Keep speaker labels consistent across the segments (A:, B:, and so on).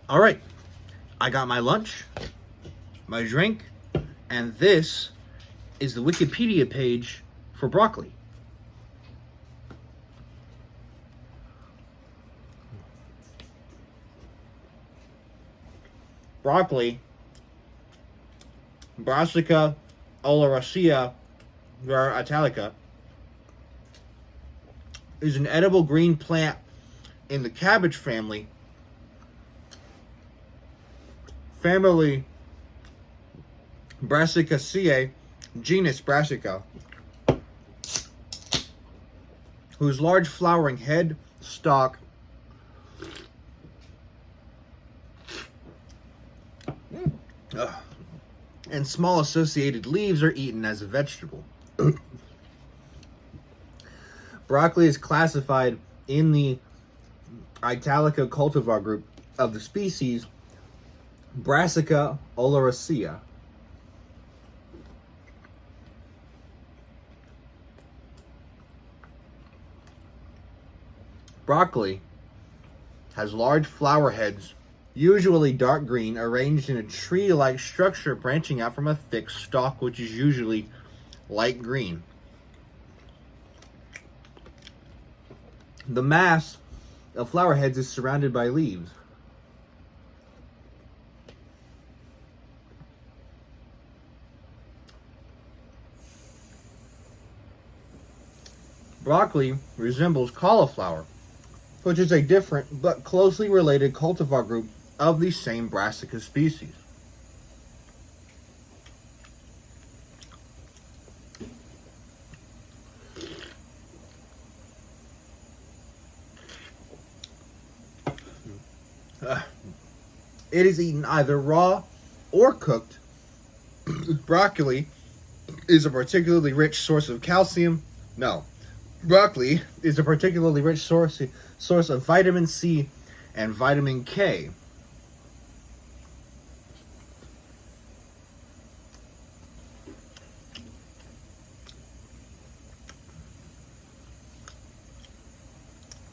A: All right, I got my lunch, my drink, and this is the Wikipedia page for broccoli. Broccoli, Brassica oleracea italica, is an edible green plant in the cabbage family Brassicaceae, genus Brassica, whose large flowering head, stalk, and small associated leaves are eaten as a vegetable. Broccoli is classified in the Italica cultivar group of the species Brassica oleracea. Broccoli has large flower heads, usually dark green, arranged in a tree-like structure branching out from a thick stalk, which is usually light green. The mass of flower heads is surrounded by leaves. Broccoli resembles cauliflower, which is a different but closely related cultivar group of the same Brassica species. It is eaten either raw or cooked. Broccoli is a particularly rich source of calcium. Broccoli is a particularly rich source of vitamin C and vitamin K.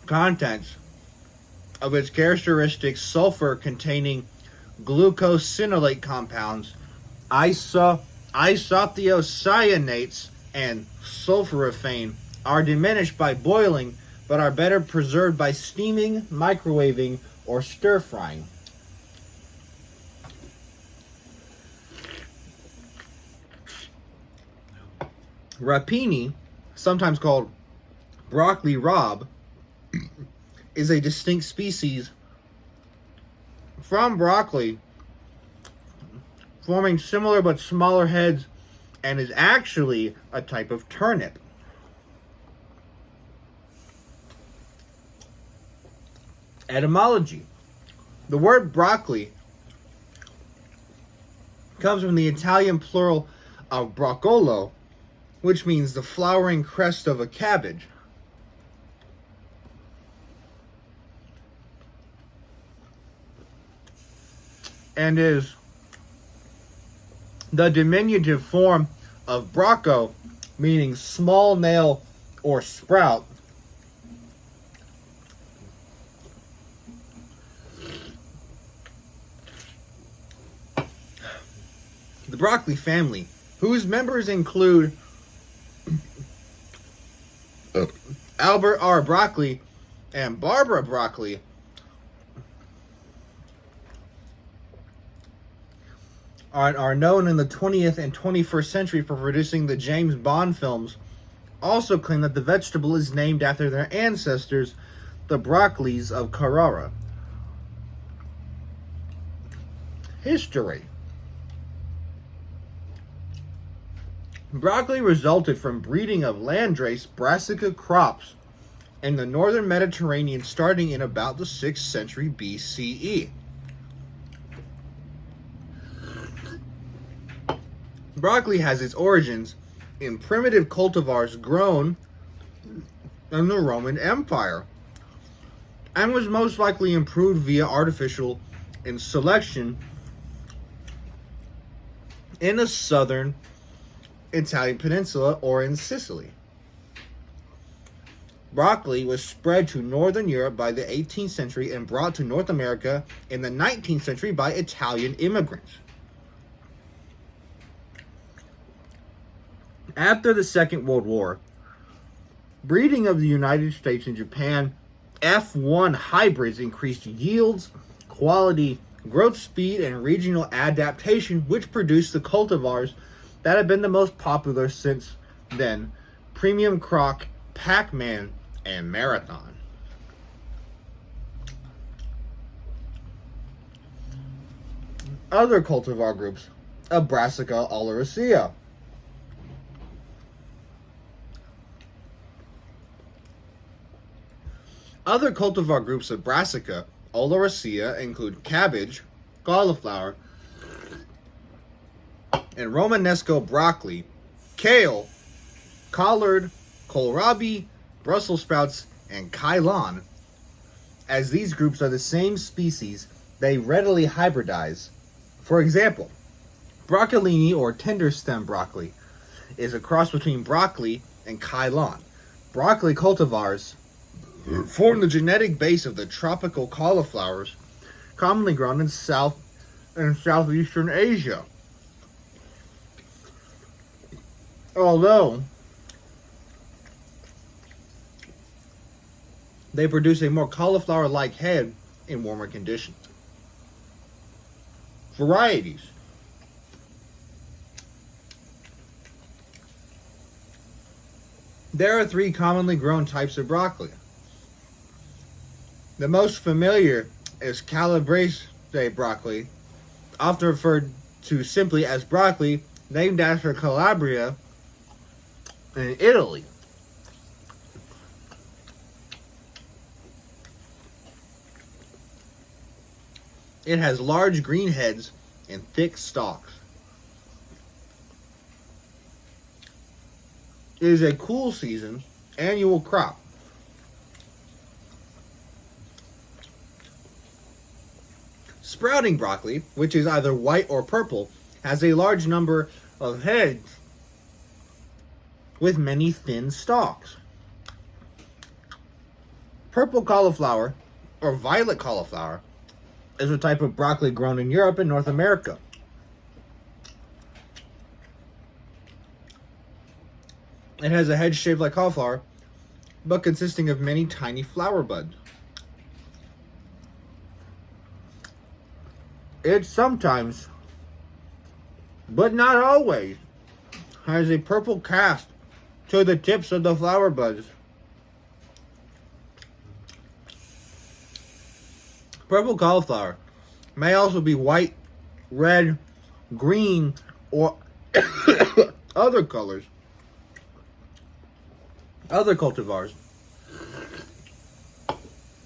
A: Contents of its characteristic sulfur-containing glucosinolate compounds, isothiocyanates, and sulforaphane are diminished by boiling, but are better preserved by steaming, microwaving, or stir-frying. Rapini, sometimes called broccoli rabe, is a distinct species from broccoli, forming similar but smaller heads, and is actually a type of turnip. Etymology. The word broccoli comes from the Italian plural of broccolo, which means the flowering crest of a cabbage. And is the diminutive form of bracco, meaning small nail or sprout. The broccoli family, whose members include Albert R. Broccoli and Barbara Broccoli, are known in the 20th and 21st century for producing the James Bond films, also claim that the vegetable is named after their ancestors, the Broccolis of Carrara. History. Broccoli resulted from breeding of landrace Brassica crops in the northern Mediterranean starting in about the 6th century BCE. Broccoli has its origins in primitive cultivars grown in the Roman Empire and was most likely improved via artificial selection in the southern Italian peninsula or in Sicily. Broccoli was spread to northern Europe by the 18th century and brought to North America in the 19th century by Italian immigrants. After the Second World War, breeding of the United States and Japan F1 hybrids increased yields, quality, growth speed, and regional adaptation, which produced the cultivars that have been the most popular since then: Premium Croc, Pac-Man, and Marathon. Other cultivar groups: Brassica oleracea. Other cultivar groups of Brassica oleracea include cabbage, cauliflower, and Romanesco broccoli, kale, collard, kohlrabi, Brussels sprouts, and kailan. As these groups are the same species, they readily hybridize. For example, broccolini or tender stem broccoli is a cross between broccoli and kailan. Broccoli cultivars form the genetic base of the tropical cauliflowers commonly grown in South and Southeastern Asia. Although they produce a more cauliflower-like head in warmer conditions. Varieties: there are 3 commonly grown types of broccoli. The most familiar is Calabrese broccoli, often referred to simply as broccoli, named after Calabria in Italy. It has large green heads and thick stalks. It is a cool season annual crop. Sprouting broccoli, which is either white or purple, has a large number of heads with many thin stalks. Purple cauliflower, or violet cauliflower, is a type of broccoli grown in Europe and North America. It has a head shaped like cauliflower, but consisting of many tiny flower buds. It sometimes, but not always, has a purple cast to the tips of the flower buds. Purple cauliflower may also be white, red, green, or other colors. Other cultivars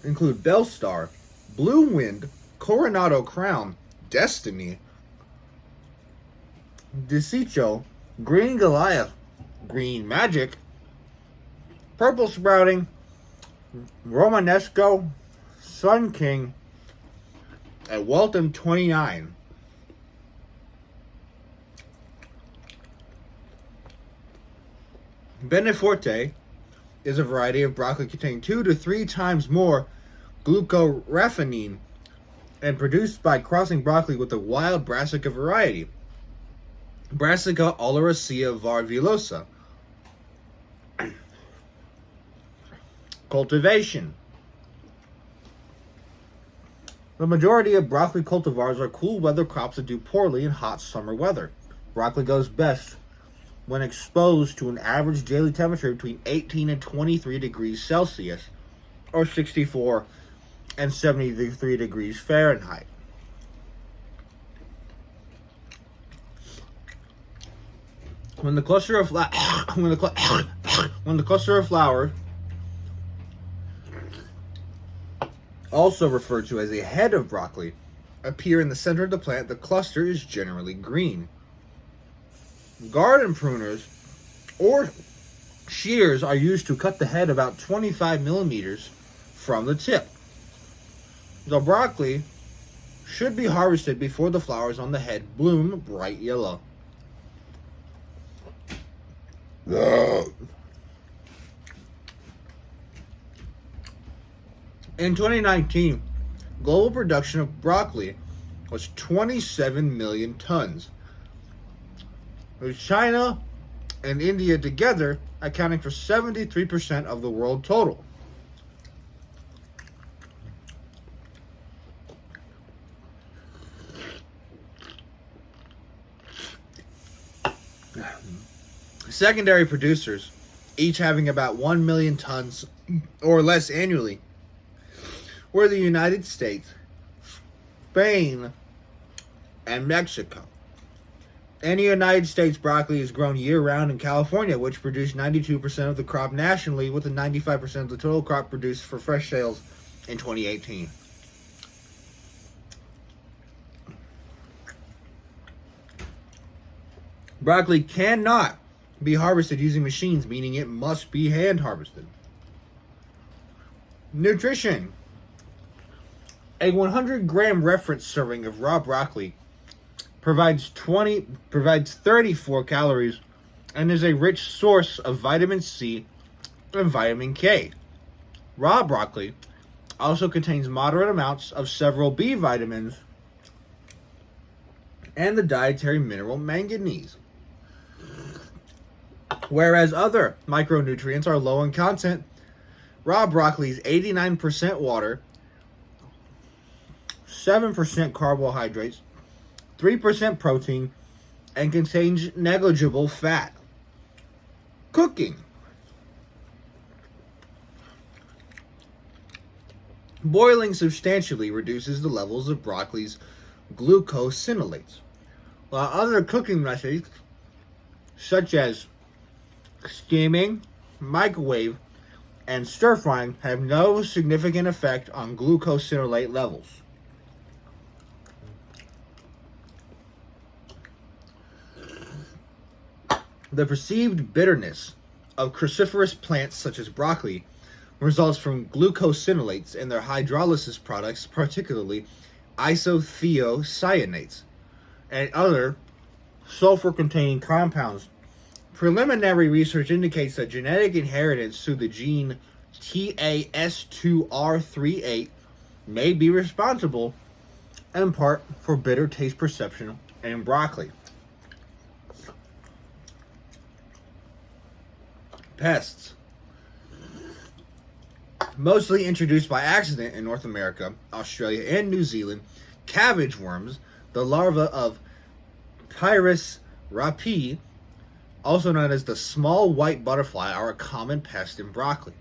A: include Bellstar, Blue Wind, Coronado Crown, Destiny, Desicho, Green Goliath, Green Magic, Purple Sprouting, Romanesco, Sun King, and Welton 29. Beneforte is a variety of broccoli containing 2 to 3 times more glucoraphanin and produced by crossing broccoli with a wild Brassica variety, Brassica oleracea var. Villosa. Cultivation. The majority of broccoli cultivars are cool weather crops that do poorly in hot summer weather. Broccoli goes best when exposed to an average daily temperature between 18 and 23 degrees Celsius, or 64 and 73 degrees Fahrenheit. When the cluster of flowers, also referred to as a head of broccoli, appear in the center of the plant, the cluster is generally green. Garden pruners or shears are used to cut the head about 25 millimeters from the tip. The broccoli should be harvested before the flowers on the head bloom bright yellow. In 2019, global production of broccoli was 27 million tons, with China and India together accounting for 73% of the world total. Secondary producers, each having about 1 million tons or less annually, were the United States, Spain, and Mexico. In the United States, broccoli is grown year-round in California, which produced 92% of the crop nationally, with 95% of the total crop produced for fresh sales in 2018. Broccoli cannot be harvested using machines, meaning it must be hand harvested. Nutrition. A 100-gram reference serving of raw broccoli provides 34 calories and is a rich source of vitamin C and vitamin K. Raw broccoli also contains moderate amounts of several B vitamins and the dietary mineral manganese. Whereas other micronutrients are low in content, raw broccoli is 89% water, 7% carbohydrates, 3% protein, and contains negligible fat. Cooking. Boiling substantially reduces the levels of broccoli's glucosinolates, while other cooking methods, such as steaming, microwave, and stir-frying, have no significant effect on glucosinolate levels. The perceived bitterness of cruciferous plants such as broccoli results from glucosinolates in their hydrolysis products, particularly isothiocyanates and other sulfur-containing compounds. Preliminary research indicates that genetic inheritance through the gene TAS2R38 may be responsible, in part, for bitter taste perception in broccoli. Pests. Mostly introduced by accident in North America, Australia, and New Zealand, cabbage worms, the larvae of Pyrus rapii, also known as the small white butterfly, are a common pest in broccoli.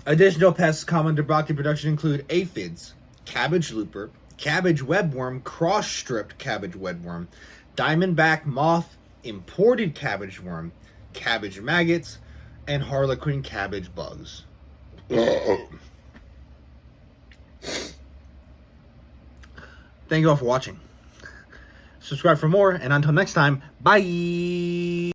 A: Additional pests common to broccoli production include aphids, cabbage looper, cabbage webworm, cross-striped cabbage webworm, diamondback moth, imported cabbage worm, cabbage maggots, and harlequin cabbage bugs. Thank you all for watching. Subscribe for more, and until next time, bye!